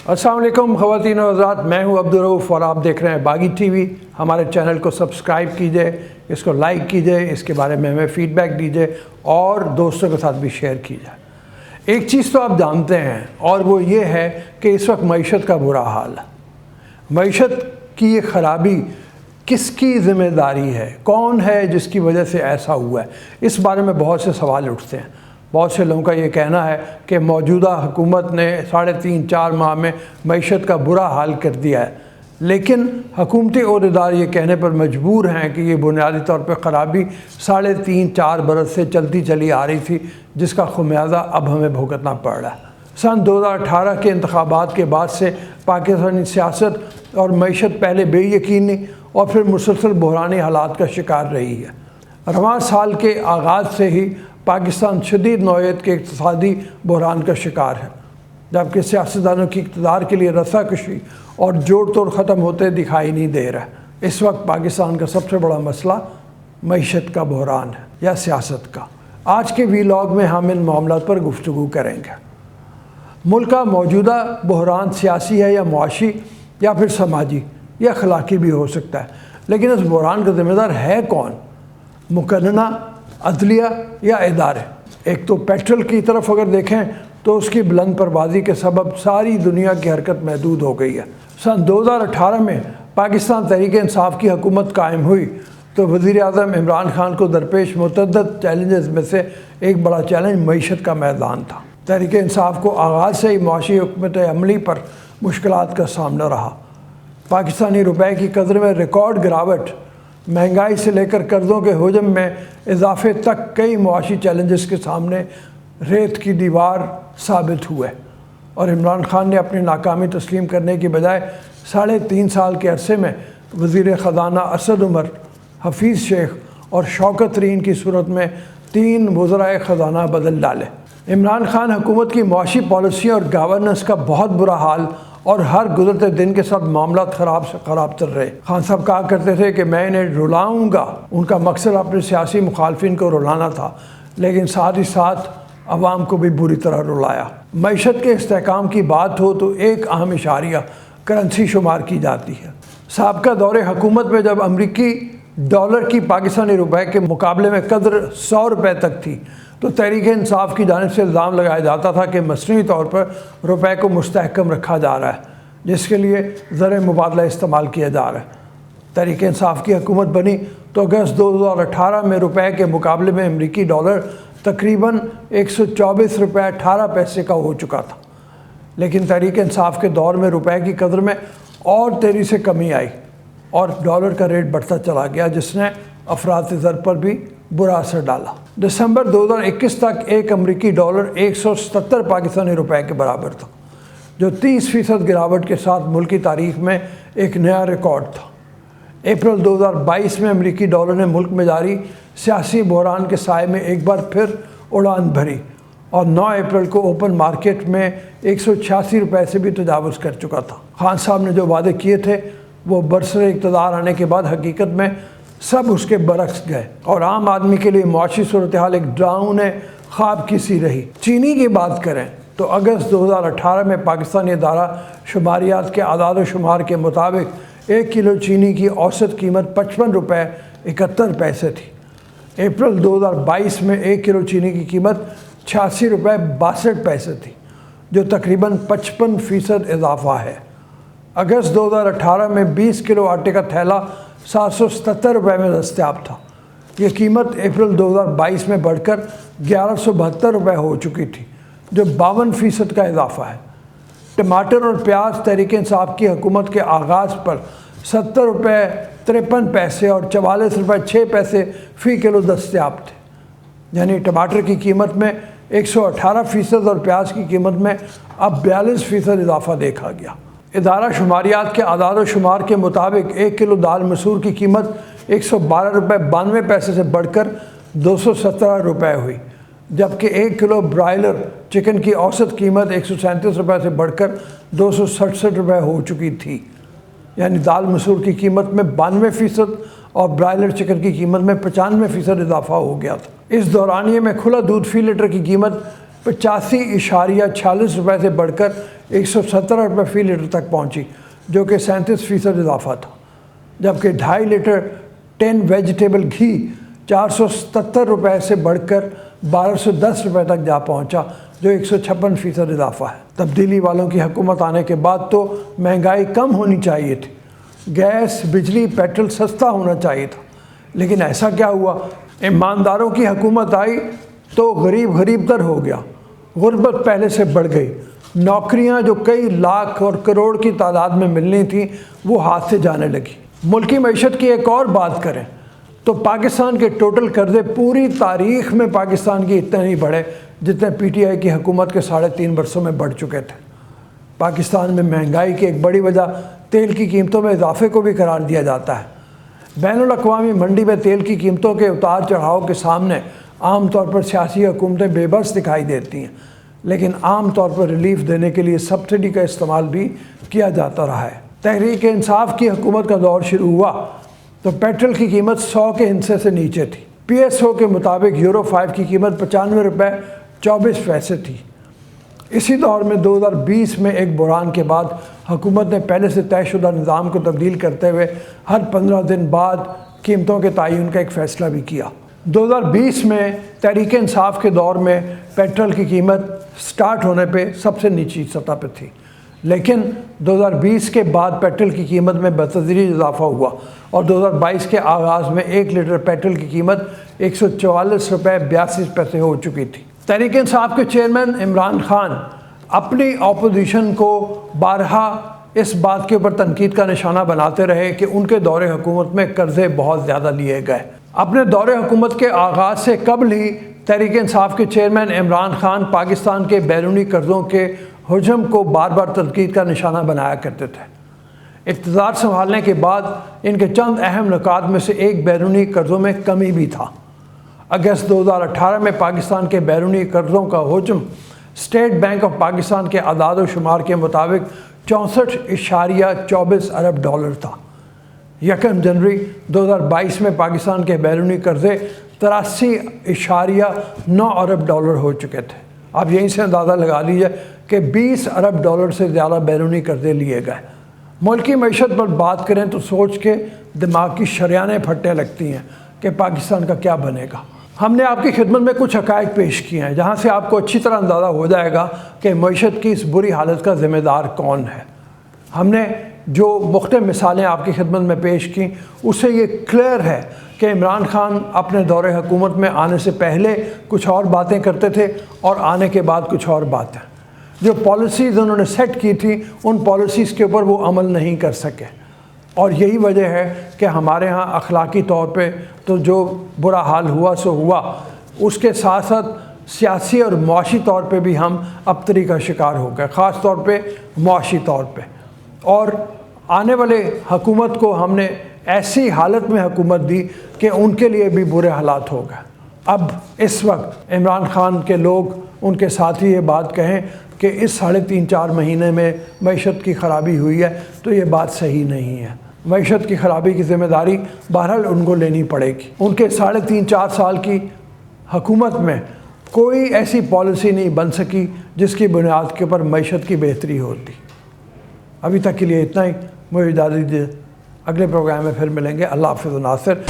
अस्सलाम वालेकुम ख़वातीन और हज़रात, मैं हूं अब्दुर्रऊफ़ और आप देख रहे हैं बागी टीवी। हमारे चैनल को सब्सक्राइब कीजिए, इसको लाइक कीजिए, इसके बारे में हमें फ़ीडबैक दीजिए और दोस्तों के साथ भी शेयर कीजिए। एक चीज़ तो आप जानते हैं और वो ये है कि इस वक्त मईशत का बुरा हाल है। मईशत की ये ख़राबी किसकी ज़िम्मेदारी है, कौन है जिसकी वजह से ऐसा हुआ है, इस बारे में बहुत से सवाल उठते हैं। बहुत से लोगों का ये कहना है कि मौजूदा हुकूमत ने 3.5-4 माह में मईशत का बुरा हाल कर दिया है, लेकिन हुकूमती अहदेदार ये कहने पर मजबूर हैं कि ये बुनियादी तौर पर ख़राबी 3.5-4 बरस से चलती चली आ रही थी, जिसका खुमियाजा अब हमें भुगतना पड़ रहा है। सन 2018 के इंतखाबात के बाद से पाकिस्तानी सियासत और मईशत पहले बेयकीनी और फिर मुसलसल बहरानी हालात का शिकार रही है। रवां साल के आगाज़ से ही पाकिस्तान शदीद नौयत के इक़्तिसादी बहरान का शिकार है, जबकि सियासतदानों की इक़्तिदार के लिए रस्साकशी और जोड़ तोड़ ख़त्म होते दिखाई नहीं दे रहा है। इस वक्त पाकिस्तान का सबसे बड़ा मसला मईशत का बहरान है या सियासत का। आज के वीलॉग में हम इन मामलों पर गुफ्तगू करेंगे। मुल्क का मौजूदा बहरान सियासी है या मुआशी या फिर समाजी या अखलाकी भी हो सकता है, लेकिन इस बहरान का ज़िम्मेदार है कौन? मुकन्ना, अदलिया या इदारे? एक तो पेट्रोल की तरफ अगर देखें तो उसकी बुलंद परवाज़ी के सबब सारी दुनिया की हरकत महदूद हो गई है। सन 2018 में पाकिस्तान तहरीक-ए-इंसाफ की हुकूमत कायम हुई तो वज़ीर-ए-आज़म इमरान खान को दरपेश मुतअद्दिद चैलेंजेस में से एक बड़ा चैलेंज मईशत का मैदान था। तहरीक-ए-इंसाफ को आगाज़ से ही मुआशी हुकूमत अमली पर मुश्किलात का सामना रहा। पाकिस्तानी रुपए की कदर में रिकॉर्ड गिरावट, महंगाई से लेकर कर्ज़ों के हजम में इजाफे तक कई मुआशी चैलेंजेस के सामने रेत की दीवार साबित हुए और इमरान खान ने अपनी नाकामी तस्लीम करने की बजाय 3.5 साल के अरसे में वज़ीर ख़ज़ाना असद उमर, हफीज़ शेख और शौकत तरीन की सूरत में 3 वज़राए ख़ज़ाना बदल डाले। इमरान खान हुकूमत की मुआशी पॉलिसी और गवर्नेंस का बहुत बुरा हाल और हर गुजरते दिन के साथ मामला ख़राब से ख़राब चल रहे। खान साहब कहा करते थे कि मैं इन्हें रुलाऊंगा। उनका मकसद अपने सियासी मुखालफिन को रुलाना था, लेकिन साथ ही साथ अवाम को भी बुरी तरह रुलाया। मईशत के इस्तेहकाम की बात हो तो एक अहम इशारिया करेंसी शुमार की जाती है। साबका दौरे हुकूमत में जब अमरीकी डॉलर की पाकिस्तानी रुपए के मुकाबले में कदर 100 रुपये तक थी तो तहरीक-ए-इंसाफ की जानिब से इल्ज़ाम लगाया जाता था कि मसनूई तौर पर रुपए को मुस्तहकम रखा जा रहा है, जिसके लिए ज़र मुबादला इस्तेमाल किया जा रहा है। तहरीक-ए-इंसाफ की हुकूमत बनी तो अगस्त 2018 में रुपए के मुकाबले में अमरीकी डॉलर तकरीबन 124 रुपये 18 पैसे का हो चुका था, लेकिन तहरीक-ए-इंसाफ के दौर में रुपए की कदर में और तेज़ी से कमी आई और डॉलर का रेट बढ़ता चला गया, जिसने अफरात ज़र पर भी बुरा असर डाला। दिसंबर 2021 तक एक अमरीकी डॉलर 177 पाकिस्तानी रुपए के बराबर था, जो 30% गिरावट के साथ मुल्क की तारीख में एक नया रिकॉर्ड था। अप्रैल 2022 में अमरीकी डॉलर ने मुल्क में जारी सियासी बहरान के साए में एक बार फिर उड़ान भरी और 9 अप्रैल को ओपन मार्केट में 186 रुपये से भी तजावुज़ कर चुका था। खान साहब ने जो वादे किए थे वो बरसरे इक़्तिदार आने के बाद हकीकत में सब उसके बरक्स गए और आम आदमी के लिए मुआशी सूरत हाल एक डरावने ख्वाब की सी रही। चीनी की बात करें तो अगस्त 2018 में पाकिस्तानी इदारा शुमारियात के आदाद शुमार के मुताबिक 1 किलो चीनी की औसत कीमत 55 रुपये 71 पैसे थी। अप्रैल 2022 में 1 किलो चीनी की कीमत 86 रुपये 62 पैसे थी, जो तकरीबन 55% इजाफा है। अगस्त 2018 में 20 किलो आटे का थैला 777 रुपये में दस्तयाब था। ये कीमत अप्रैल 2022 में बढ़कर 1172 रुपये हो चुकी थी, जो 52% का इजाफा है। टमाटर और प्याज तहरीक-ए-इंसाफ की हुकूमत के आगाज़ पर 70 रुपये 53 पैसे और 44 रुपये 6 पैसे फ़ी किलो दस्तयाब थे, यानी टमाटर की कीमत में 118% और प्याज की कीमत में अब 42% इजाफा देखा गया। इदारा शुमारियात के आदाद शुमार के मुताबिक 1 किलो दाल मसूर की कीमत 112 रुपये 92 पैसे से बढ़कर 217 रुपये हुई, जबकि 1 किलो ब्रायलर चिकन की औसत कीमत 137 रुपये से बढ़कर 267 रुपये हो चुकी थी, यानी दाल मसूर की कीमत में 92% और ब्रायलर चिकन की कीमत में 95% इजाफा हो गया था। इस दौरानिए में खुला दूध फ़ी लीटर की कीमत 85.46 रुपये से बढ़कर 170 रुपये फ़ी लीटर तक पहुंची, जो कि 37% इजाफा था। जबकि 2.5 लीटर 10 वेजिटेबल घी 477 रुपये से बढ़कर 1210 रुपये तक जा पहुंचा, जो 156% इजाफा है। तब्दीली वालों की हुकूमत आने के बाद तो महंगाई कम होनी चाहिए थी, गैस, बिजली, पेट्रोल सस्ता होना चाहिए था, लेकिन ऐसा क्या हुआ? ईमानदारों की हुकूमत आई तो गरीब तर हो गया, गुर्बत पहले से बढ़ गई, नौकरियां जो कई लाख और करोड़ की तादाद में मिलनी थी वो हाथ से जाने लगी। मुल्की मईशत की एक और बात करें तो पाकिस्तान के टोटल कर्जे पूरी तारीख में पाकिस्तान की इतने नहीं बढ़े जितने PTI की हुकूमत के 3.5 वर्षों में बढ़ चुके थे। पाकिस्तान में महंगाई की एक बड़ी वजह तेल की कीमतों में इजाफे को भी करार दिया जाता है। बैनुल अक़वामी मंडी में तेल की कीमतों के उतार चढ़ाव के सामने आम तौर पर सियासी हुकूमतें बेबस दिखाई देती हैं, लेकिन आम तौर पर रिलीफ देने के लिए सब्सिडी का इस्तेमाल भी किया जाता रहा है। तहरीक इंसाफ की हुकूमत का दौर शुरू हुआ तो पेट्रोल की कीमत 100 के हिस्से से नीचे थी। PSO के मुताबिक यूरो 5 की कीमत 95 रुपये 24 पैसे थी। इसी दौर में 2020 में एक बहरान के बाद हुकूमत ने पहले से तयशुदा निज़ाम को तब्दील करते हुए हर 15 दिन बाद कीमतों के तयन का एक फ़ैसला भी किया। 2020 में तहरीक इंसाफ के दौर में पेट्रोल की कीमत स्टार्ट होने पे सबसे नीची सतह पर थी, लेकिन 2020 के बाद पेट्रोल की कीमत में बतदरीज इजाफा हुआ और 2022 के आगाज़ में 1 लीटर पेट्रोल की कीमत 144 रुपये 82 पैसे हो चुकी थी। तहरीक इंसाफ के चेयरमैन इमरान खान अपनी अपोजिशन को बारहा इस बात के ऊपर तनकीद का निशाना बनाते रहे कि उनके दौरे हुकूमत में कर्जे बहुत ज़्यादा लिए गए। अपने दौरे हुकूमत के आगाज़ से कबल ही तहरीक इंसाफ के चेयरमैन इमरान खान पाकिस्तान के बैरूनी कर्ज़ों के हुजम को बार बार तनकीद का निशाना बनाया करते थे। इक़्तिदार संभालने के बाद इनके चंद अहम नुकात में से एक बैरूनी कर्ज़ों में कमी भी था। अगस्त 2018 में पाकिस्तान के बैरूनी कर्ज़ों का हुजम स्टेट बैंक ऑफ पाकिस्तान के आदाद व शुमार के मुताबिक 64.24 अरब डॉलर था। 1 जनवरी 2022 में पाकिस्तान के बैरूनी कर्ज़े 83.9 अरब डॉलर हो चुके थे। आप यहीं से अंदाज़ा लगा लीजिए कि 20 अरब डॉलर से ज़्यादा बैरूनी कर्ज़े लिए गए। मुल्की मईशत पर बात करें तो सोच के दिमाग की शरियानें फटने लगती हैं कि पाकिस्तान का क्या बनेगा। हमने आपकी खिदमत में कुछ हक़ाइक़ पेश किए हैं जहाँ से आपको अच्छी तरह अंदाज़ा हो जाएगा कि मईशत की इस बुरी हालत का ज़िम्मेदार कौन है। हमने जो मुख्तलिफ़ मिसालें आपकी खिदमत में पेश की उससे ये क्लियर है कि इमरान खान अपने दौरे हुकूमत में आने से पहले कुछ और बातें करते थे और आने के बाद कुछ और बातें। जो पॉलिसीज़ उन्होंने सेट की थी उन पॉलिसीज़ के ऊपर वो अमल नहीं कर सके, और यही वजह है कि हमारे यहाँ अखलाकी तौर पे तो जो बुरा हाल हुआ सो हुआ, उसके साथ साथ सियासी और मुआशी तौर पे भी हम अबतरी का शिकार हो गए, ख़ास तौर पे मुआशी तौर पे। और आने वाले हुकूमत को हमने ऐसी हालत में हुकूमत दी कि उनके लिए भी बुरे हालात हो गए। अब इस वक्त इमरान खान के लोग उनके साथी ये बात कहें कि इस 3.5-4 महीने में मईशत की ख़राबी हुई है तो ये बात सही नहीं है। मईशत की ख़राबी की ज़िम्मेदारी बहरहाल उनको लेनी पड़ेगी। उनके 3.5-4 साल की हुकूमत में कोई ऐसी पॉलिसी नहीं बन सकी जिसकी बुनियाद के ऊपर मईशत की बेहतरी होती। अभी तक के लिए इतना ही, मुझे इजाज़त दीजिए, अगले प्रोग्राम में फिर मिलेंगे। अल्लाह हाफ़िज़ नासिर।